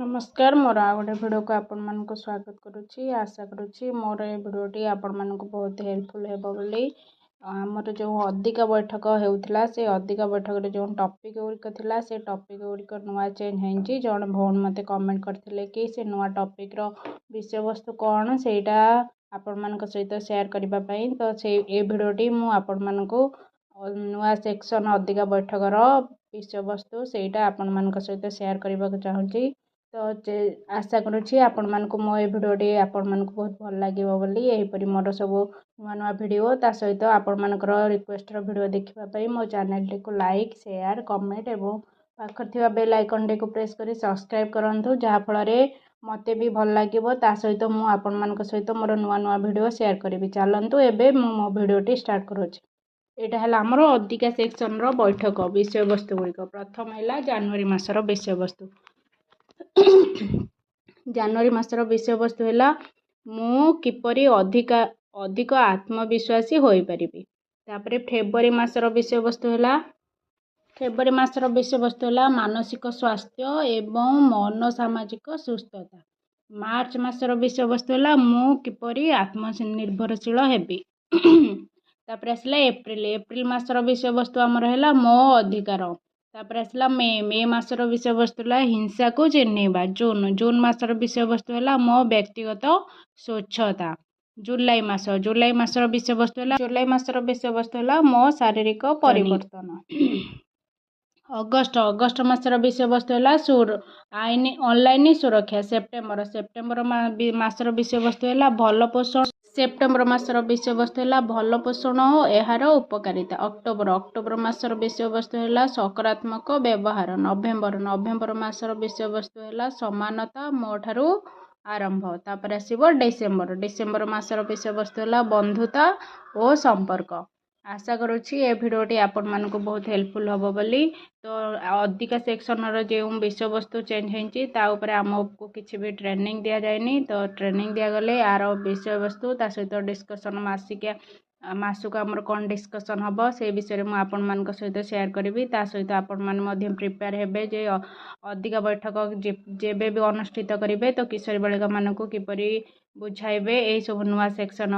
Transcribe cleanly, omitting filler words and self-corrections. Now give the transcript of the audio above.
नमस्कार मोर आ गोटे भिडियो को आपण मानक स्वागत करुच्ची। आशा करुच्ची मोर ए भिडियोटी आपण मानक बहुत हेल्पफुल हेबो बोली। आमर जो अधिका बैठक होउथला से अधिका बैठक रे जो टॉपिक गुड़िक थिला से टॉपिक गुड़िक नुआ चेंज होइंची। जण भौन मते कमेंट करथिले कि से नुआ टॉपिक रो विषय वस्तु कोन सेटा आपण मानक सहित शेयर करिबा पई। तो से ए भिडियोटी मु आपण मानक नुआ सेक्शन अधिका बैठक रो विषय वस्तु सेटा आपण मानक सहित शेयर करबा को चाहूची। तो आशा करुच्ची आपण मानक मो ए भिडियोटी आपण मानक बहुत भल लागिबो बोली। एहीपरि मोर सब नुआ नुआ भिडियो ता सहित आपण मानकर रिक्वेस्ट रो भिडियो देखिबा पई मो चैनल टी को लाइक शेयर कमेंट एवं पाखर थिबा बेल आइकन टी को प्रेस करी सब्सक्राइब करंतु, जहा फल रे मते भी भल लागिबो। ता सहित मु आपण मानक सहित मोर नुआ नुआ भिडियो शेयर करबी। चलंतु एबे मो भिडियोटी स्टार्ट करूची। एटा हला हमर अधिका सेक्शन रो बैठक विषय वस्तु गुड़िक। प्रथम हैला जनवरी मासर विषय वस्तु। जनवरी मासर विषय वस्तु है मु किपरि अधिक आत्मविश्वासी होई परिबी। तापरे फेब्रुआरी मासर विषय वस्तु है फेब्रुआरी मासर विषय वस्तु है मानसिक स्वास्थ्य एवं मन सामाजिक सुस्थता। मार्च मासर विषय वस्तु है मु किपरि आत्मनिर्भरशील हेबी। तापरे आसला एप्रिल मासर विषय वस्तु आमर है मो अधिकार। तापर आसला मे मासर विषय वस्तु है हिंसा को चिन्हवा। जून मासर विषय वस्तु है मो व्यक्तिगत स्वच्छता। जुलाई मासर विषय वस्तु है मो शारीरिक परिवर्तन। अगस्त मासर विषय वस्तु है आईन ऑनलाइन सुरक्षा। सेप्टेम्बर मासर विषय वस्तु है भल पोषण। सेप्टेम्बर मासर विषय वस्तु है भल पोषण और यार उपकारिता। अक्टोबर मासर विषय वस्तु है सकारात्मक व्यवहार। नवेम्बर मासर विषय वस्तु है समानता मो ठारू आरंभ। तापर आसीबो डिसेम्बर मासर विषय वस्तु है बंधुता और संपर्क। आशा करुच्ची ए भिडियोटी आपण मानक बहुत हेल्पफुल हम बोली। तो अधिका सेक्शन रो जो विषय वस्तु चेंज होइंची ता ऊपर आमको किछि भी ट्रेनिंग दिया जायनी। तो ट्रेनिंग दिया गले यार विषय वस्तु ता सहित डिस्कशन मासक आमर कौन डिस्कशन हम से विषय में आपण मानक सहित शेयर करी। ता सहित आपण माने मध्यम प्रिपेयर हेबे जे अधिका बैठक जेबे भी अनुष्ठित करेंगे तो किशोरी बालिका मानक किपरि बुझाइबे ए सब नुआ सेक्शन